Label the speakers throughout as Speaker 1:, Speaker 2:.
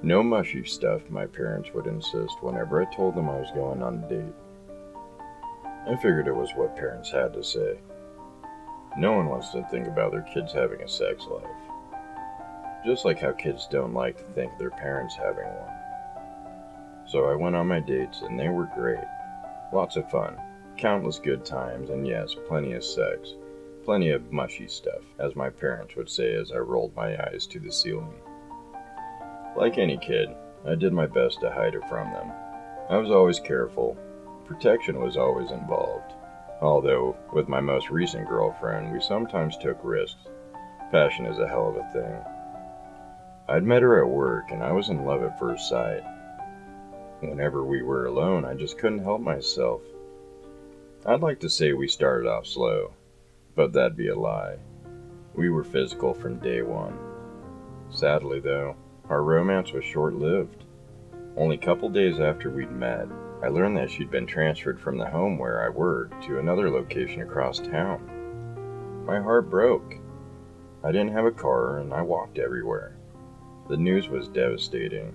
Speaker 1: No mushy stuff, my parents would insist whenever I told them I was going on a date. I figured it was what parents had to say. No one wants to think about their kids having a sex life. Just like how kids don't like to think of their parents having one. So I went on my dates and they were great. Lots of fun, countless good times, and yes, plenty of sex. Plenty of mushy stuff, as my parents would say as I rolled my eyes to the ceiling. Like any kid, I did my best to hide it from them. I was always careful. Protection was always involved. Although, with my most recent girlfriend, we sometimes took risks. Passion is a hell of a thing. I'd met her at work, and I was in love at first sight. Whenever we were alone, I just couldn't help myself. I'd like to say we started off slow, but that'd be a lie. We were physical from day one. Sadly, though, our romance was short-lived. Only a couple days after we'd met, I learned that she'd been transferred from the home where I worked to another location across town. My heart broke. I didn't have a car, and I walked everywhere. The news was devastating.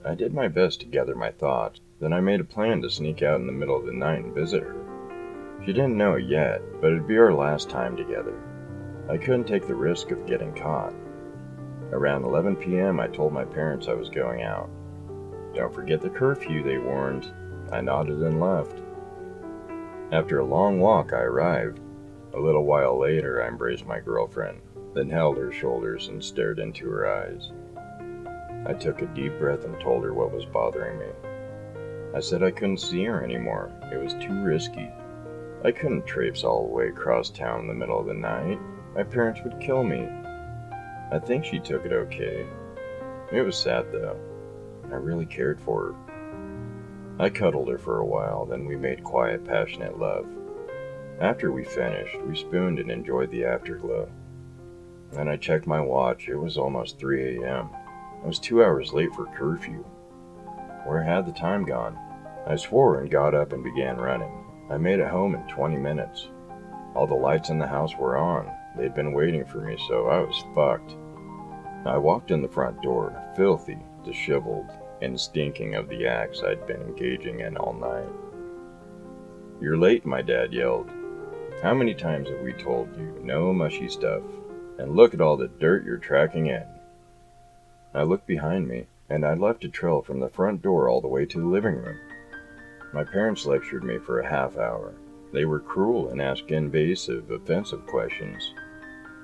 Speaker 1: I did my best to gather my thoughts, then I made a plan to sneak out in the middle of the night and visit her. She didn't know it yet, but it'd be our last time together. I couldn't take the risk of getting caught. Around 11 p.m., I told my parents I was going out. Don't forget the curfew, they warned. I nodded and left. After a long walk, I arrived. A little while later, I embraced my girlfriend, then held her shoulders and stared into her eyes. I took a deep breath and told her what was bothering me. I said I couldn't see her anymore. It was too risky. I couldn't traipse all the way across town in the middle of the night. My parents would kill me. I think she took it okay. It was sad though. I really cared for her. I cuddled her for a while, then we made quiet, passionate love. After we finished, we spooned and enjoyed the afterglow. Then I checked my watch. It was almost 3 a.m. I was 2 hours late for curfew. Where had the time gone? I swore and got up and began running. I made it home in 20 minutes. All the lights in the house were on. They'd been waiting for me, so I was fucked. I walked in the front door, filthy, disheveled, and stinking of the acts I'd been engaging in all night. "You're late," my dad yelled. "How many times have we told you, no mushy stuff? And look at all the dirt you're tracking in." I looked behind me, and I'd left a trail from the front door all the way to the living room. My parents lectured me for a half hour. They were cruel and asked invasive, offensive questions.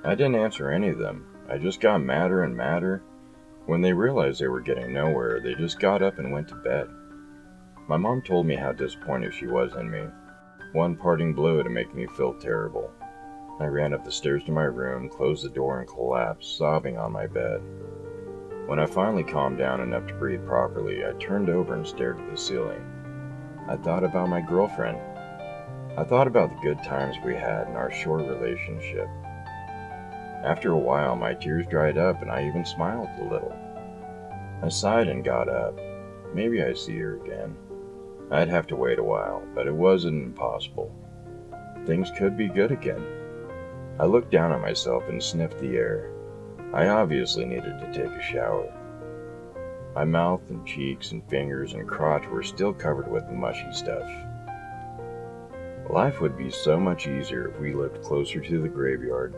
Speaker 1: I didn't answer any of them. I just got madder and madder. When they realized they were getting nowhere, they just got up and went to bed. My mom told me how disappointed she was in me. One parting blow to make me feel terrible. I ran up the stairs to my room, closed the door, and collapsed, sobbing on my bed. When I finally calmed down enough to breathe properly, I turned over and stared at the ceiling. I thought about my girlfriend. I thought about the good times we had in our short relationship. After a while, my tears dried up and I even smiled a little. I sighed and got up. Maybe I'd see her again. I'd have to wait a while, but it wasn't impossible. Things could be good again. I looked down at myself and sniffed the air. I obviously needed to take a shower. My mouth and cheeks and fingers and crotch were still covered with mushy stuff. Life would be so much easier if we lived closer to the graveyard.